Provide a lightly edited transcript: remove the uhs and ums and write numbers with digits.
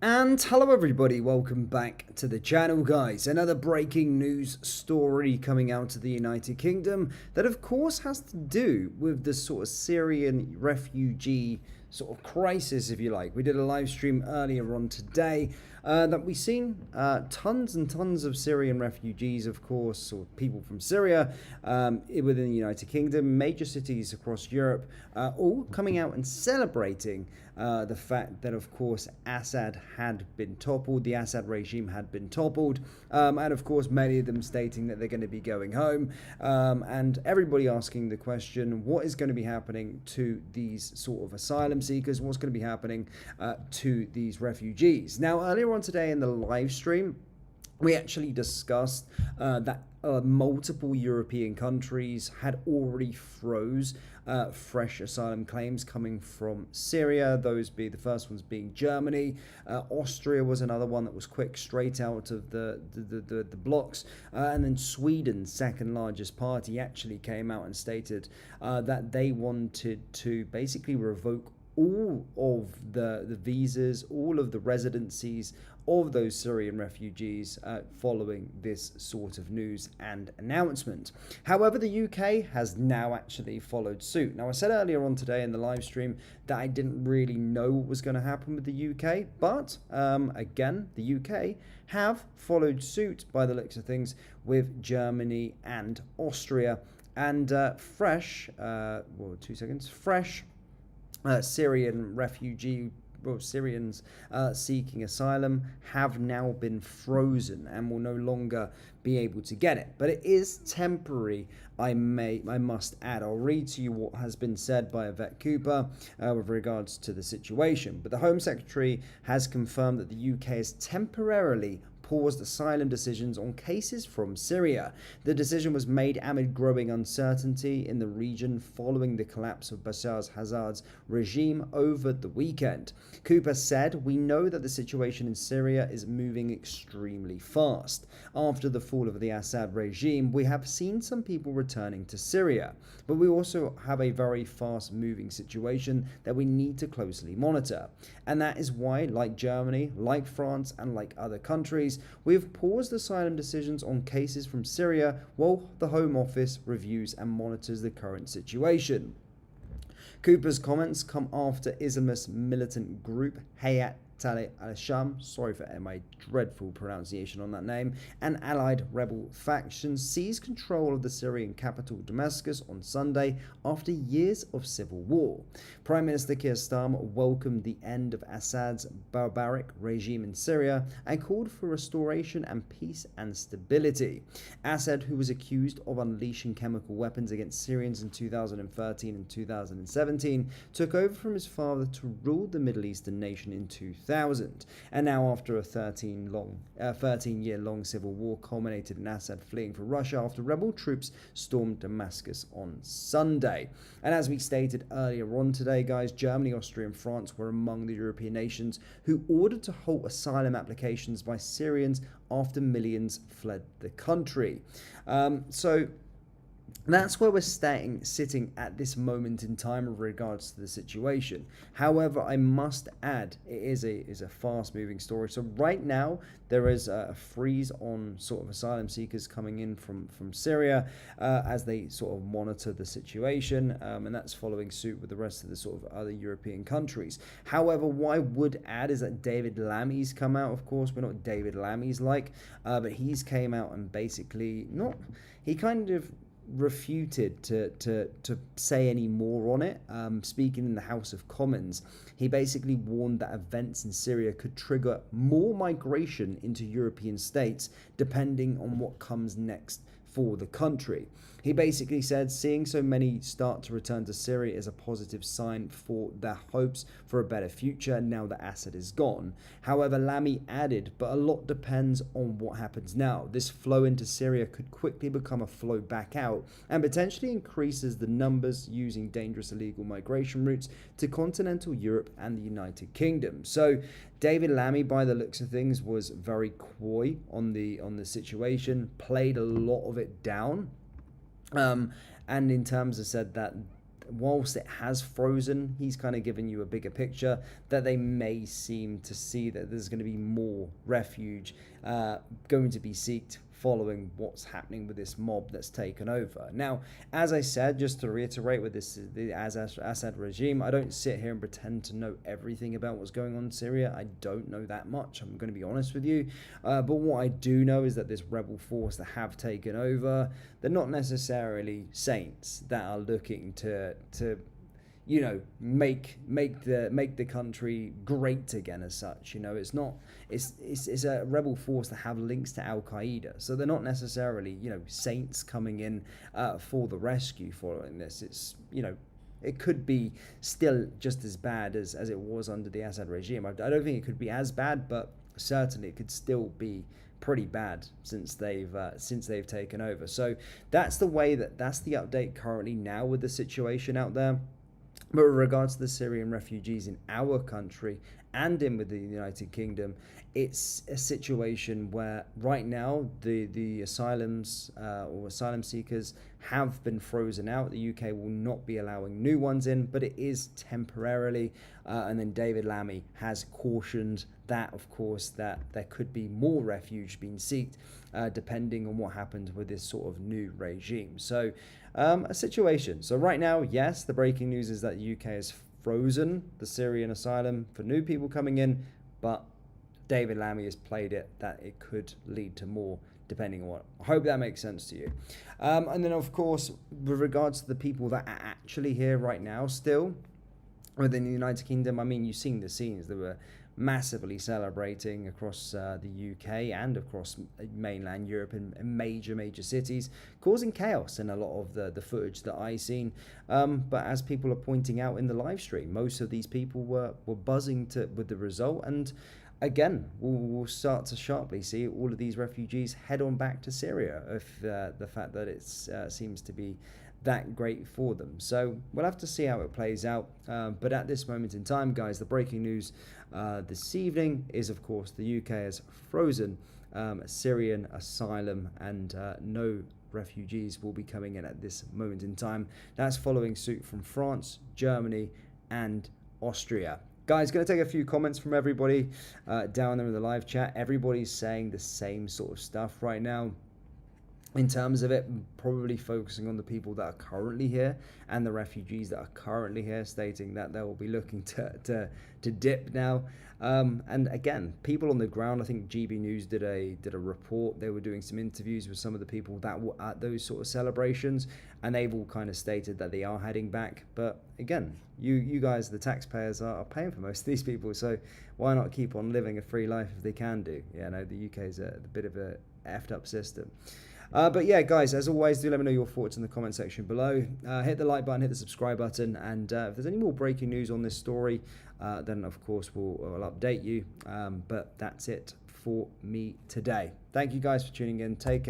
And hello everybody, welcome back to the channel guys. Another breaking news story coming out of the United Kingdom that of course has to do with the sort of Syrian refugee sort of crisis, if you like. We did a live stream earlier on today that we've seen tons and tons of Syrian refugees, of course, or people from Syria within the United Kingdom, major cities across Europe, all coming out and celebrating the fact that, of course, Assad had been toppled, the Assad regime had been toppled, and of course, many of them stating that they're going to be going home, and everybody asking the question, what is going to be happening to these sort of asylum seekers? What's going to be happening to these refugees? Now, earlier on today in the live stream, we actually discussed that multiple European countries had already froze fresh asylum claims coming from Syria. Those be the first ones being Germany. Austria was another one that was quick straight out of the blocks. And then Sweden, second largest party, actually came out and stated that they wanted to basically revoke all of the visas, all of the residencies of those Syrian refugees following this sort of news and announcement. However, the UK has now actually followed suit. Now, I said earlier on today in the live stream that I didn't really know what was going to happen with the UK, but again, the UK have followed suit by the looks of things with Germany and Austria, and fresh Syrian Syrians seeking asylum have now been frozen and will no longer be able to get it. But it is temporary, I must add. I'll read to you what has been said by Yvette Cooper with regards to the situation. But the Home Secretary has confirmed that the UK has temporarily paused asylum decisions on cases from Syria. The decision was made amid growing uncertainty in the region following the collapse of Bashar al-Assad's regime over the weekend. Cooper said, "We know that the situation in Syria is moving extremely fast. After the fall of the Assad regime, we have seen some people returning to Syria, but we also have a very fast-moving situation that we need to closely monitor. And that is why, like Germany, like France, and like other countries, we have paused asylum decisions on cases from Syria while the Home Office reviews and monitors the current situation." Cooper's comments come after Islamist militant group Hayat Tahrir al-Sham, sorry for my dreadful pronunciation on that name, and allied rebel factions seized control of the Syrian capital Damascus on Sunday after years of civil war. Prime Minister Keir Starmer welcomed the end of Assad's barbaric regime in Syria and called for restoration and peace and stability. Assad, who was accused of unleashing chemical weapons against Syrians in 2013 and 2017, took over from his father to rule the Middle Eastern nation in 2000. And now, after a 13-year-long civil war culminated in Assad fleeing for Russia after rebel troops stormed Damascus on Sunday. And as we stated earlier on today, guys, Germany, Austria, and France were among the European nations who ordered to halt asylum applications by Syrians after millions fled the country. So that's where we're sitting at this moment in time with regards to the situation. However, I must add, it is a fast-moving story. So right now, there is a freeze on sort of asylum seekers coming in from Syria as they sort of monitor the situation, and that's following suit with the rest of the sort of other European countries. However, what I would add is that David Lammy's come out. Of course, we're not David Lammy's but he's came out and basically he kind of refuted to say any more on it. Speaking in the House of Commons, he basically warned that events in Syria could trigger more migration into European states depending on what comes next for the country. He basically said seeing so many start to return to Syria is a positive sign for their hopes for a better future now that Assad is gone. However, Lammy added, but a lot depends on what happens now. This flow into Syria could quickly become a flow back out and potentially increases the numbers using dangerous illegal migration routes to continental Europe and the United Kingdom. So David Lammy, by the looks of things, was very coy on the situation, played a lot of it down. And in terms of said that whilst it has frozen, he's kind of given you a bigger picture that they may seem to see that there's going to be more refuge going to be sought following what's happening with this mob that's taken over. Now, as I said, just to reiterate with this, the Assad regime, I don't sit here and pretend to know everything about what's going on in Syria. I don't know that much, I'm going to be honest with you. But what I do know is that this rebel force that have taken over, they're not necessarily saints that are looking to you know, make the country great again as such. You know, it's a rebel force that have links to Al Qaeda, so they're not necessarily, you know, saints coming in for the rescue following this. It's, you know, it could be still just as bad as it was under the Assad regime. I don't think it could be as bad, but certainly it could still be pretty bad since they've taken over. So that's the update currently now with the situation out there. But with regards to the Syrian refugees in our country and in with the United Kingdom, it's a situation where right now the asylums or asylum seekers have been frozen out. The UK will not be allowing new ones in, but it is temporarily. And then David Lammy has cautioned that, of course, that there could be more refuge being sought depending on what happens with this sort of new regime. So a situation. So right now, yes, the breaking news is that the UK has frozen the Syrian asylum for new people coming in, but David Lammy has played it that it could lead to more, depending on what. I hope that makes sense to you. And then, of course, with regards to the people that are actually here right now still within the United Kingdom, I mean, you've seen the scenes. They were massively celebrating across the UK and across mainland Europe in major cities, causing chaos in a lot of the footage that I seen. But as people are pointing out in the live stream, most of these people were buzzing with the result, and again, we'll start to sharply see all of these refugees head on back to Syria if the fact that it seems to be that great for them. So we'll have to see how it plays out. But at this moment in time, guys, the breaking news this evening is, of course, the UK has frozen Syrian asylum, and no refugees will be coming in at this moment in time. That's following suit from France, Germany, and Austria. Guys, going to take a few comments from everybody down there in the live chat. Everybody's saying the same sort of stuff right now. In terms of it, probably focusing on the people that are currently here and the refugees that are currently here, stating that they will be looking to dip now. And again, people on the ground, I think GB News did a report. They were doing some interviews with some of the people that were at those sort of celebrations, and they've all kind of stated that they are heading back. But again, you guys, the taxpayers, are paying for most of these people, so why not keep on living a free life if they can do? Yeah, no, the UK is a bit of a effed up system. But yeah, guys, as always, do let me know your thoughts in the comment section below. Hit the like button, hit the subscribe button, and if there's any more breaking news on this story, then of course we'll update you. But that's it for me today. Thank you guys for tuning in. Take care.